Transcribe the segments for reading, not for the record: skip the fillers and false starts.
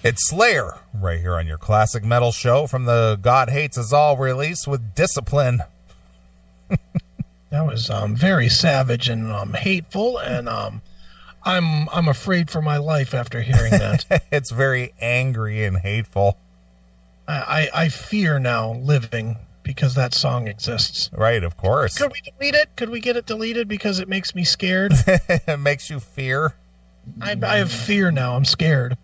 It's Slayer, right here on your classic metal show from the God Hates Us All release with Discipline. That was very savage and hateful, and I'm afraid for my life after hearing that. It's very angry and hateful. I fear now living because that song exists. Right, of course. Could we delete it? Could we get it deleted because it makes me scared? It makes you fear? I have fear now. I'm scared.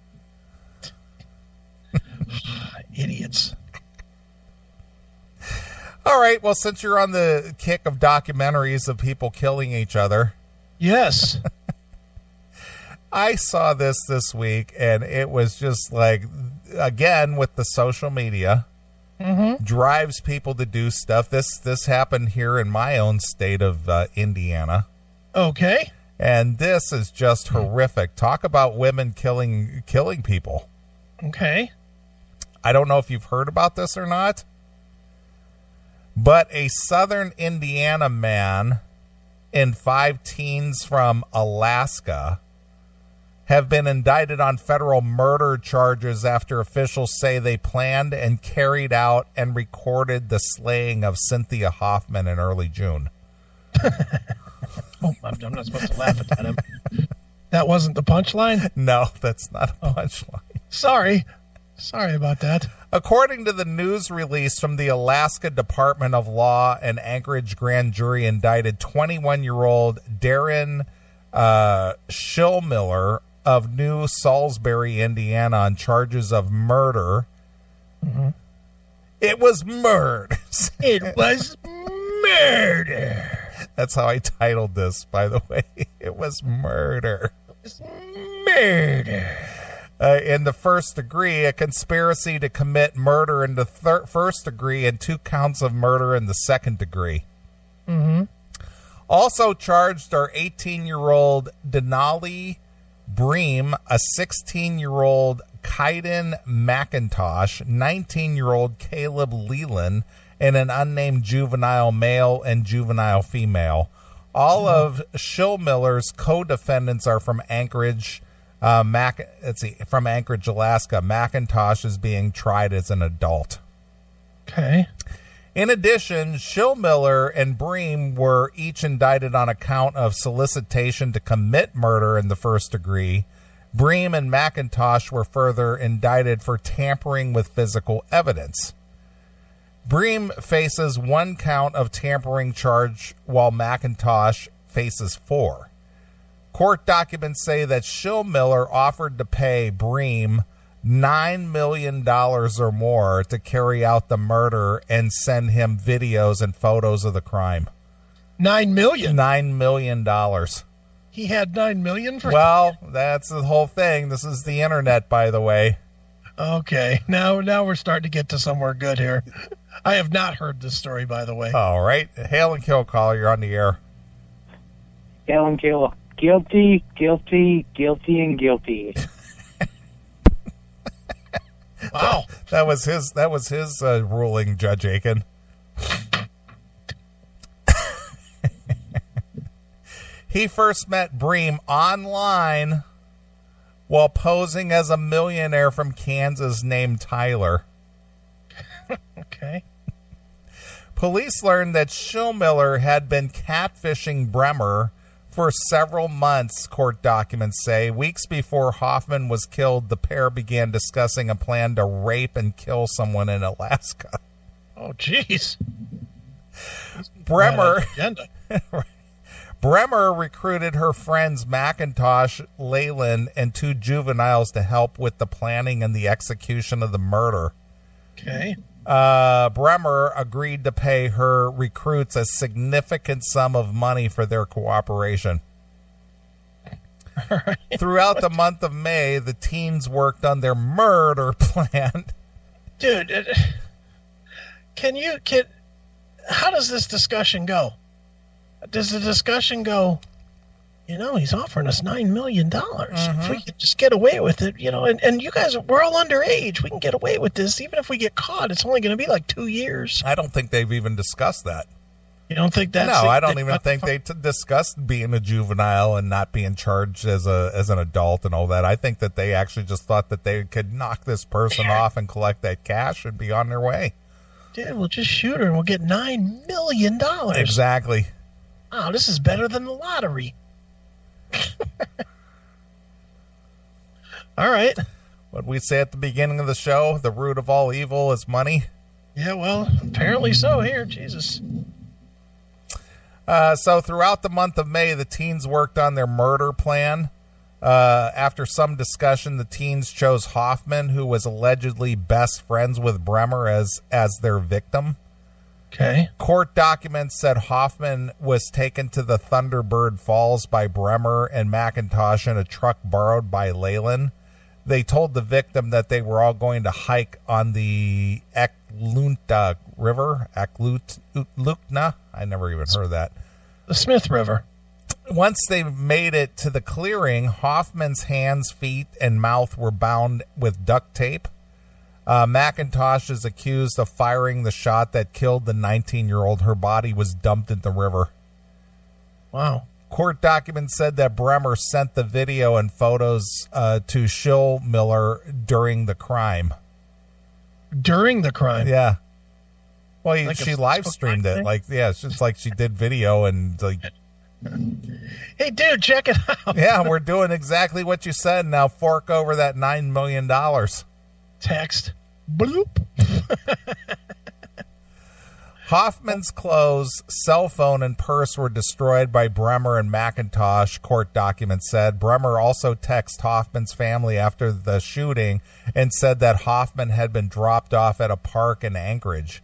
Idiots. All right, well, since you're on the kick of documentaries of people killing each other. Yes. I saw this week, and it was just like, again, with the social media, drives people to do stuff. This happened here in my own state of Indiana. Okay. And this is just horrific. Talk about women killing people. Okay. I don't know if you've heard about this or not, but a southern Indiana man and 5 teens from Alaska have been indicted on federal murder charges after officials say they planned and carried out and recorded the slaying of Cynthia Hoffman in early June. Oh, I'm not supposed to laugh at him. That wasn't the punchline? No, that's not a punchline. Sorry about that. According to the news release from the Alaska Department of Law, an Anchorage grand jury indicted 21-year-old Darren Schillmiller of New Salisbury, Indiana, on charges of murder. It was murder. It was murder. That's how I titled this, by the way. It was murder. It's murder. In the first degree, a conspiracy to commit murder in the first degree and 2 counts of murder in the second degree. Also charged are 18-year-old Denali Bream, a 16-year-old Kaiden McIntosh, 19-year-old Caleb Leland, and an unnamed juvenile male and juvenile female. All of Schillmiller's co-defendants are from Anchorage, from Anchorage, Alaska. McIntosh is being tried as an adult. Okay. In addition, Schillmiller and Bream were each indicted on a count of solicitation to commit murder in the first degree. Bream and McIntosh were further indicted for tampering with physical evidence. Bream faces 1 count of tampering charge, while McIntosh faces 4. Court documents say that Schillmiller offered to pay Bream $9 million or more to carry out the murder and send him videos and photos of the crime. $9 million? $9 million. He had $9 million for... Well, that's the whole thing. This is the internet, by the way. Okay. Now we're starting to get to somewhere good here. I have not heard this story, by the way. All right. Hail and kill caller. You're on the air. Hail and kill. Guilty, guilty, guilty, and guilty. Wow. That was his ruling, Judge Aiken. He first met Bream online while posing as a millionaire from Kansas named Tyler. Okay. Police learned that Schillmiller had been catfishing Bremer for several months, court documents say. Weeks before Hoffman was killed, the pair began discussing a plan to rape and kill someone in Alaska. Oh, jeez. Bremer recruited her friends McIntosh, Leyland, and 2 juveniles to help with the planning and the execution of the murder. Okay. Bremer agreed to pay her recruits a significant sum of money for their cooperation. Right. Throughout the month of May, the teens worked on their murder plan. Dude, how does this discussion go? Does the discussion go, he's offering us $9 million. If we could just get away with it, and you guys, we're all underage. We can get away with this. Even if we get caught, it's only going to be like 2 years. I don't think they've even discussed that. You don't think that's... No, I don't even think they discussed being a juvenile and not being charged as an adult and all that. I think that they actually just thought that they could knock this person off and collect that cash and be on their way. Dude, we'll just shoot her and we'll get $9 million. Exactly. Oh, this is better than the lottery. All right. What we say at the beginning of the show, the root of all evil is money. Yeah, well, apparently so here. Jesus. So throughout the month of May, the teens worked on their murder plan. After some discussion, the teens chose Hoffman, who was allegedly best friends with Bremer, as their victim. Okay. Court documents said Hoffman was taken to the Thunderbird Falls by Bremer and McIntosh in a truck borrowed by Leyland. They told the victim that they were all going to hike on the Eklunta River. Eklutna? I never even heard of that. The Smith River. Once they made it to the clearing, Hoffman's hands, feet, and mouth were bound with duct tape. McIntosh is accused of firing the shot that killed the 19-year-old. Her body was dumped in the river. Wow. Court documents said that Bremer sent the video and photos to Schillmiller during the crime. During the crime? Yeah. Well, Like she a live streamed it. thing? Like, yeah, it's just like she did video and like, Hey, dude, check it out. yeah, we're doing exactly what you said. Now fork over that $9 million. Text. Bloop. Hoffman's clothes, cell phone, and purse were destroyed by Bremer and McIntosh, court documents said. Bremer also texted Hoffman's family after the shooting and said that Hoffman had been dropped off at a park in Anchorage.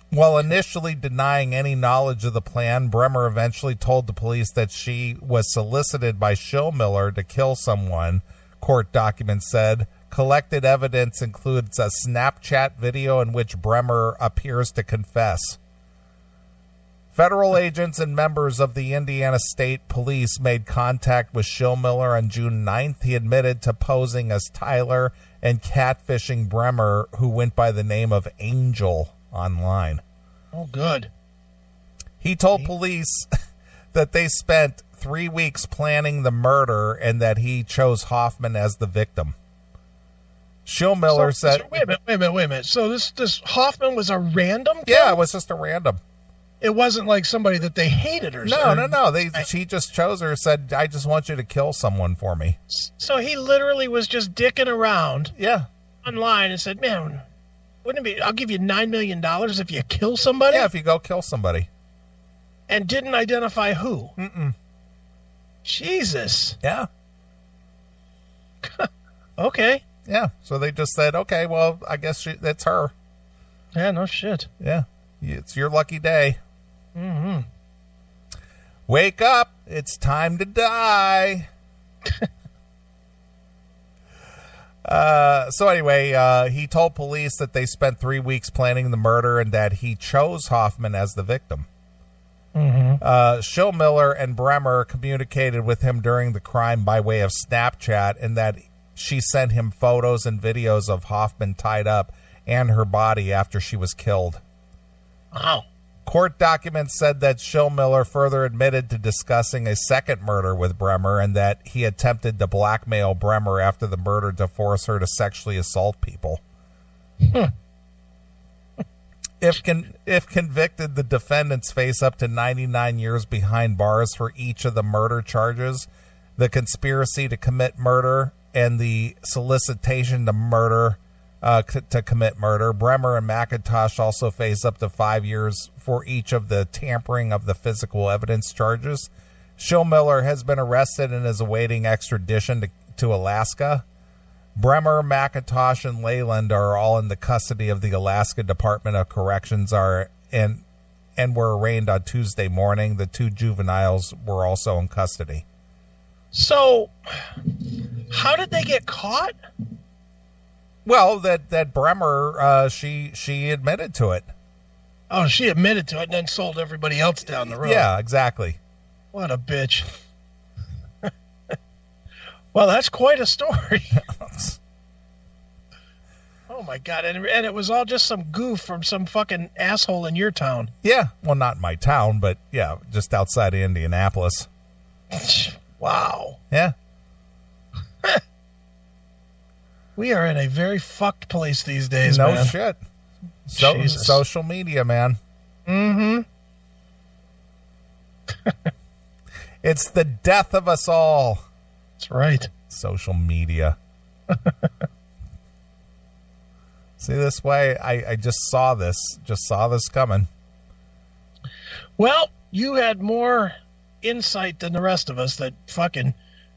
While initially denying any knowledge of the plan, Bremer eventually told the police that she was solicited by Schillmiller to kill someone, court documents said. Collected evidence includes a Snapchat video in which Bremer appears to confess. Federal agents and members of the Indiana State Police made contact with Schillmiller on June 9th. He admitted to posing as Tyler and catfishing Bremer, who went by the name of Angel online. Oh, good. He told police that they spent 3 weeks planning the murder and that he chose Hoffman as the victim. Schillmiller said... Wait a minute. So this Hoffman was a random kill? Yeah, it was just a random. It wasn't like somebody that they hated or something. No. She just chose her, said, I just want you to kill someone for me. So he literally was just dicking around online and said, man, wouldn't it be, I'll give you $9 million if you kill somebody? Yeah, if you go kill somebody. And didn't identify who? Mm-mm. Jesus. Yeah. Okay. Yeah, so they just said, okay, well, I guess that's her. Yeah, no shit. Yeah, it's your lucky day. Mm-hmm. Wake up, it's time to die. So anyway, he told police that they spent 3 weeks planning the murder and that he chose Hoffman as the victim. Mm-hmm. Schillmiller and Bremer communicated with him during the crime by way of Snapchat, and that she sent him photos and videos of Hoffman tied up and her body after she was killed. Wow. Court documents said that Schillmiller further admitted to discussing a second murder with Bremer and that he attempted to blackmail Bremer after the murder to force her to sexually assault people. If convicted, the defendants face up to 99 years behind bars for each of the murder charges, the conspiracy to commit murder, and the solicitation to murder, to commit murder. Bremer and McIntosh also face up to 5 years for each of the tampering of the physical evidence charges. Schillmiller has been arrested and is awaiting extradition to Alaska. Bremer, McIntosh, and Leyland are all in the custody of the Alaska Department of Corrections and were arraigned on Tuesday morning. The two juveniles were also in custody. So, how did they get caught? Well, that Bremer, she admitted to it. Oh, she admitted to it and then sold everybody else down the road. Yeah, exactly. What a bitch. Well, that's quite a story. Oh, my God. And it was all just some goof from some fucking asshole in your town. Yeah. Well, not my town, but yeah, just outside of Indianapolis. Wow. Yeah. We are in a very fucked place these days, no man. Shit. Social media, man. Mm-hmm. It's the death of us all. That's right. Social media. See, this way, I just saw this coming. Well, you had more insight than the rest of us that fucking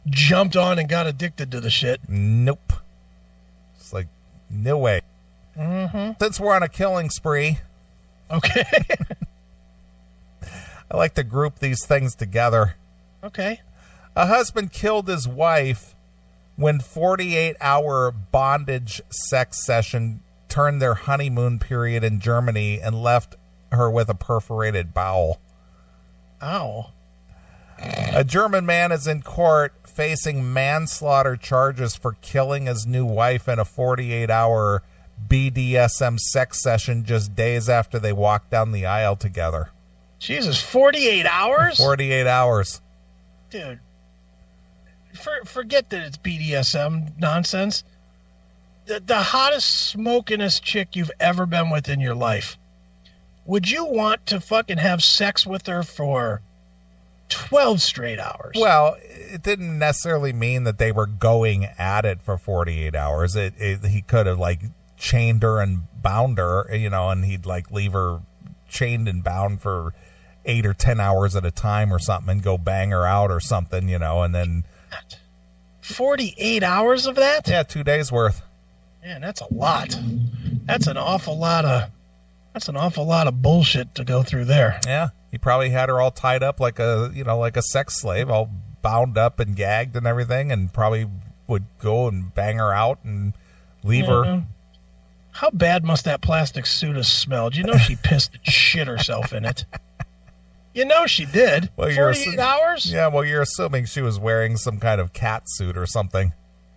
jumped on and got addicted to the shit. Nope. It's like, no way. Mm-hmm. Since we're on a killing spree. Okay. I like to group these things together. Okay. A husband killed his wife when 48-hour bondage sex session turned their honeymoon period in Germany and left her with a perforated bowel. Ow. A German man is in court facing manslaughter charges for killing his new wife in a 48-hour BDSM sex session just days after they walked down the aisle together. Jesus, 48 hours? 48 hours. Dude, forget that it's BDSM nonsense. The hottest, smokingest chick you've ever been with in your life. Would you want to fucking have sex with her for 12 straight hours? Well, it didn't necessarily mean that they were going at it for 48 hours. He could have, like, chained her and bound her, and he'd, like, leave her chained and bound for 8 or 10 hours at a time or something and go bang her out or something, and then... 48 hours of that? Yeah, 2 days worth. Man, that's a lot. That's an awful lot of bullshit to go through there. Yeah, he probably had her all tied up like a sex slave, all bound up and gagged and everything, and probably would go and bang her out and leave her. How bad must that plastic suit have smelled? You know she pissed and shit herself in it. You know she did. Well, 48 hours? Yeah, well, you're assuming she was wearing some kind of cat suit or something.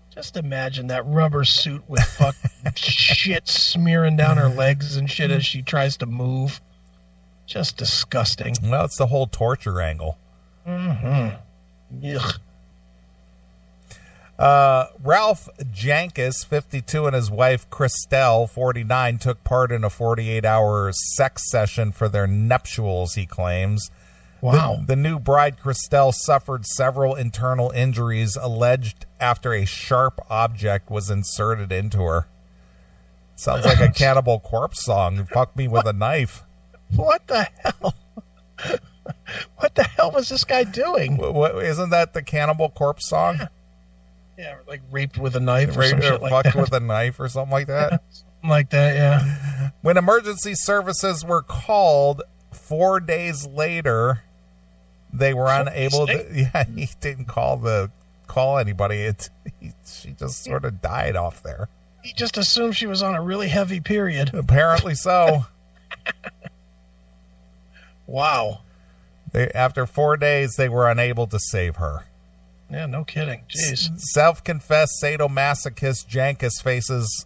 Just imagine that rubber suit with fucking shit smearing down her legs and shit as she tries to move. Just disgusting. Well, it's the whole torture angle. Mm-hmm. Ugh. Ralph Jankus, 52, and his wife, Christelle, 49, took part in a 48-hour sex session for their nuptials, he claims. Wow. The new bride, Christelle, suffered several internal injuries alleged after a sharp object was inserted into her. Sounds like a Cannibal Corpse song. Fuck me with a knife. What the hell? What the hell was this guy doing? Isn't that the Cannibal Corpse song? Yeah, like raped with a knife or some shit like fucked that. with a knife or something like that. Something like that, yeah. When emergency services were called 4 days later, they were unable to. Yeah, he didn't call anybody. She just sort of died off there. He just assumed she was on a really heavy period. Apparently so. Wow. After 4 days, they were unable to save her. Yeah, no kidding. Jeez. Self-confessed sadomasochist Jankus faces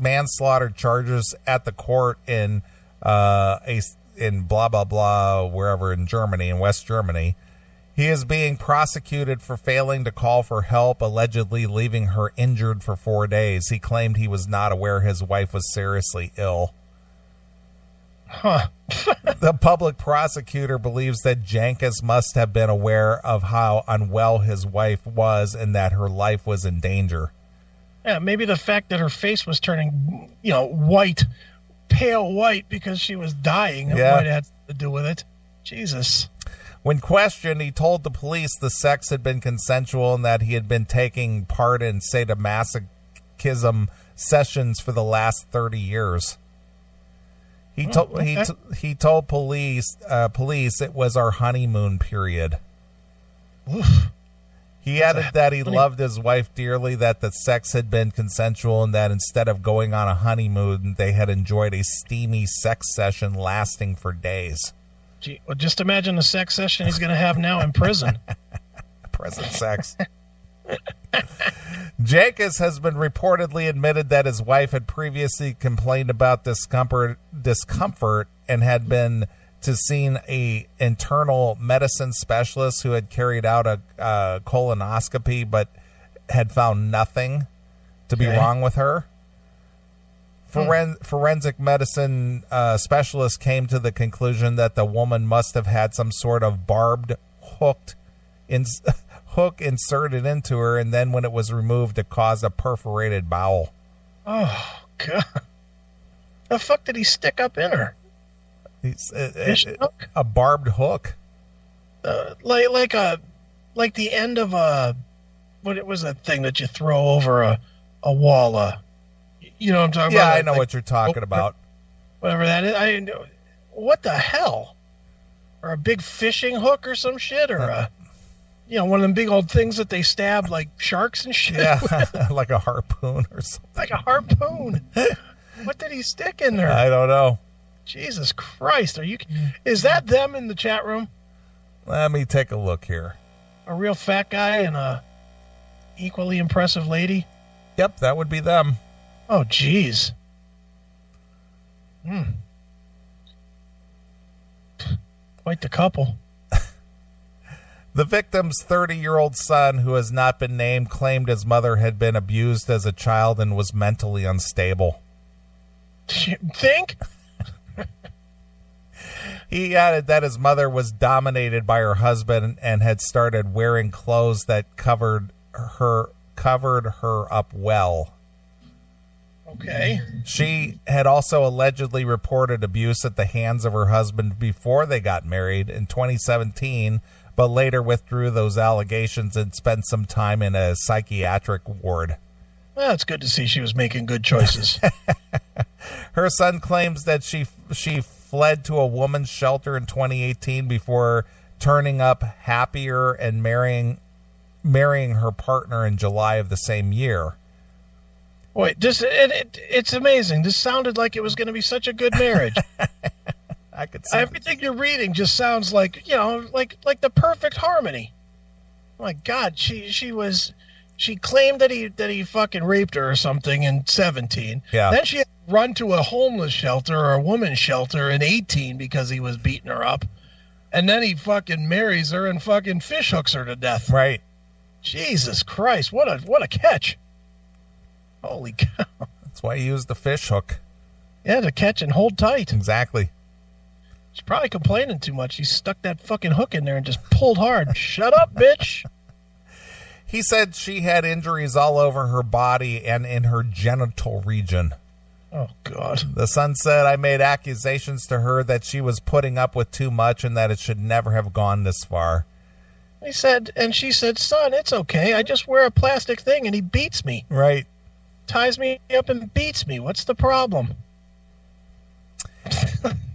manslaughter charges at the court in blah blah blah wherever in Germany, in West Germany. He is being prosecuted for failing to call for help, allegedly leaving her injured for 4 days. He claimed he was not aware his wife was seriously ill. Huh. The public prosecutor believes that Jankus must have been aware of how unwell his wife was and that her life was in danger. Yeah, maybe the fact that her face was turning, white, pale white because she was dying might have had to do with it. Jesus. When questioned, he told the police the sex had been consensual and that he had been taking part in sadomasochism sessions for the last 30 years. He told police it was our honeymoon period. Oof. He added that he loved his wife dearly, that the sex had been consensual, and that instead of going on a honeymoon, they had enjoyed a steamy sex session lasting for days. Gee, well, just imagine the sex session he's going to have now in prison. Prison sex. Jenkins has been reportedly admitted that his wife had previously complained about discomfort and had been to see a internal medicine specialist who had carried out a colonoscopy but had found nothing to be wrong with her. Forensic medicine specialists came to the conclusion that the woman must have had some sort of barbed hook inserted into her, and then when it was removed, it caused a perforated bowel. Oh, God. The fuck did he stick up in her? A barbed hook. Like the end of a... What was that thing that you throw over a wall? You know what I'm talking about? Yeah, I know what you're talking about. Whatever that is. What the hell? Or a big fishing hook or some shit? Or one of them big old things that they stab like sharks and shit. Yeah, like a harpoon or something. Like a harpoon. What did he stick in there? I don't know. Jesus Christ. Is that them in the chat room? Let me take a look here. A real fat guy and a equally impressive lady? Yep, that would be them. Oh, geez. Quite the couple. The victim's 30-year-old son, who has not been named, claimed his mother had been abused as a child and was mentally unstable. You think? He added that his mother was dominated by her husband and had started wearing clothes that covered her up well. Okay. She had also allegedly reported abuse at the hands of her husband before they got married in 2017, but later withdrew those allegations and spent some time in a psychiatric ward. Well, it's good to see she was making good choices. Her son claims that she fled to a woman's shelter in 2018 before turning up happier and marrying her partner in July of the same year. Wait, it's amazing. This sounded like it was going to be such a good marriage. I could see everything you're reading just sounds like, like the perfect harmony. Oh my God, she claimed that he fucking raped her or something in 17. Yeah. Then she had to run to a homeless shelter or a woman's shelter in 18 because he was beating her up. And then he fucking marries her and fucking fish hooks her to death. Right. Jesus Christ, what a catch. Holy cow. That's why he used the fish hook. Yeah, to catch and hold tight. Exactly. She's probably complaining too much. He stuck that fucking hook in there and just pulled hard. Shut up, bitch. He said she had injuries all over her body and in her genital region. Oh, God. The son said, I made accusations to her that she was putting up with too much and that it should never have gone this far. She said, son, it's okay. I just wear a plastic thing and he beats me. Right. Ties me up and beats me. What's the problem?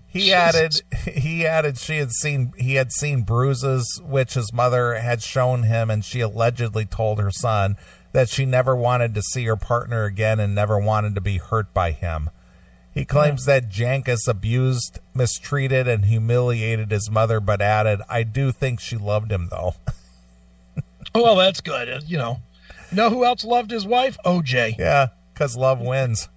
He added he had seen bruises which his mother had shown him, and she allegedly told her son that she never wanted to see her partner again and never wanted to be hurt by him. He claims that Jenkins abused, mistreated, and humiliated his mother, but added, I do think she loved him, though. Well, that's good. You know who else loved his wife? OJ. Yeah, because love wins.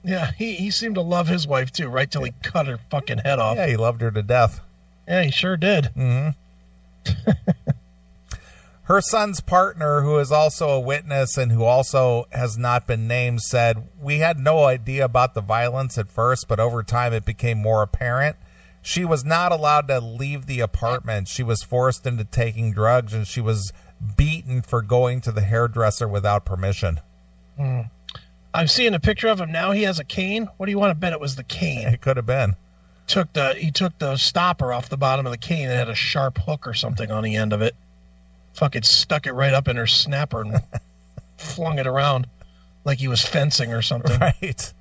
Yeah, he seemed to love his wife, too, right till he cut her fucking head off. Yeah, he loved her to death. Yeah, he sure did. Mm-hmm. Her son's partner, who is also a witness and who also has not been named, said, we had no idea about the violence at first, but over time it became more apparent. She was not allowed to leave the apartment. She was forced into taking drugs, and she was beaten for going to the hairdresser without permission. I'm seeing a picture of him now. He has a cane. What do you want to bet it was the cane? It could have been. He took the stopper off the bottom of the cane and had a sharp hook or something on the end of it. Fucking stuck it right up in her snapper and flung it around like he was fencing or something. Right.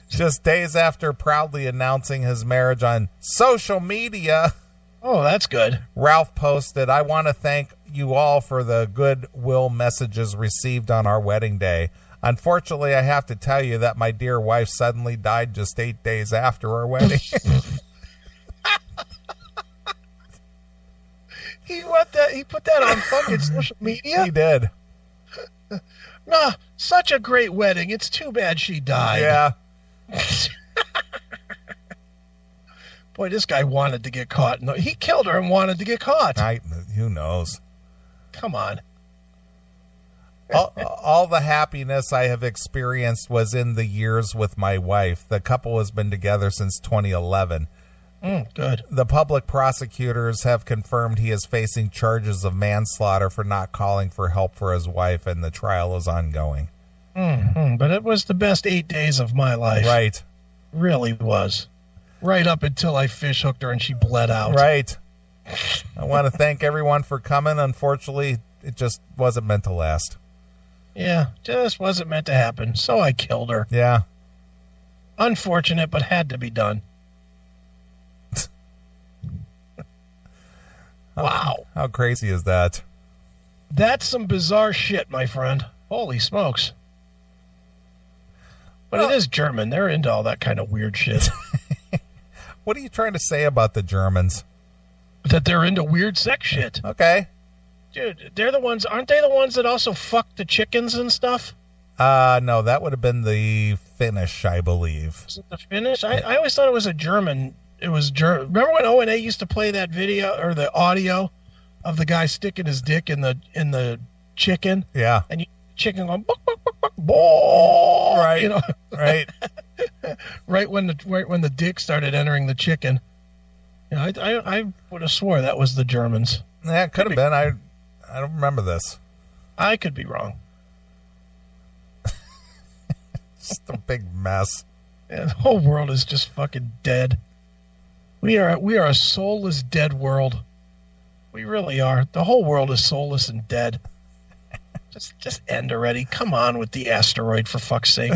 Just days after proudly announcing his marriage on social media. Oh, that's good. Ralph posted, I want to thank you all for the goodwill messages received on our wedding day. Unfortunately, I have to tell you that my dear wife suddenly died just 8 days after our wedding. He put that on fucking social media. He did. Nah, such a great wedding. It's too bad she died. Yeah. Boy, this guy wanted to get caught. No, he killed her and wanted to get caught. Who knows? Come on. All the happiness I have experienced was in the years with my wife. The couple has been together since 2011. Good. The public prosecutors have confirmed he is facing charges of manslaughter for not calling for help for his wife, and the trial is ongoing. But it was the best 8 days of my life. Right. Really was. Right up until I fish hooked her and she bled out. Right. I want to thank everyone for coming. Unfortunately, it just wasn't meant to last. Yeah, just wasn't meant to happen. So I killed her. Yeah. Unfortunate, but had to be done. Wow. How crazy is that? That's some bizarre shit, my friend. Holy smokes. But it is German. They're into all that kind of weird shit. What are you trying to say about the Germans? That they're into weird sex shit. Okay. Dude, they're the ones, aren't they the ones that also fuck the chickens and stuff? No, that would have been the Finnish, I believe. Was it the Finnish? I always thought it was a German. It was German. Remember when O&A used to play that video or the audio of the guy sticking his dick in the chicken? Yeah. And chicken going buck buck buck buck ball. Right. You know. Right. right when the dick started entering the chicken. You know, I would have swore that was the Germans. Yeah, it could have been. I don't remember this. I could be wrong. Just a big mess. Yeah, the whole world is just fucking dead. We are a soulless, dead world. We really are. The whole world is soulless and dead. Just end already. Come on with the asteroid, for fuck's sake.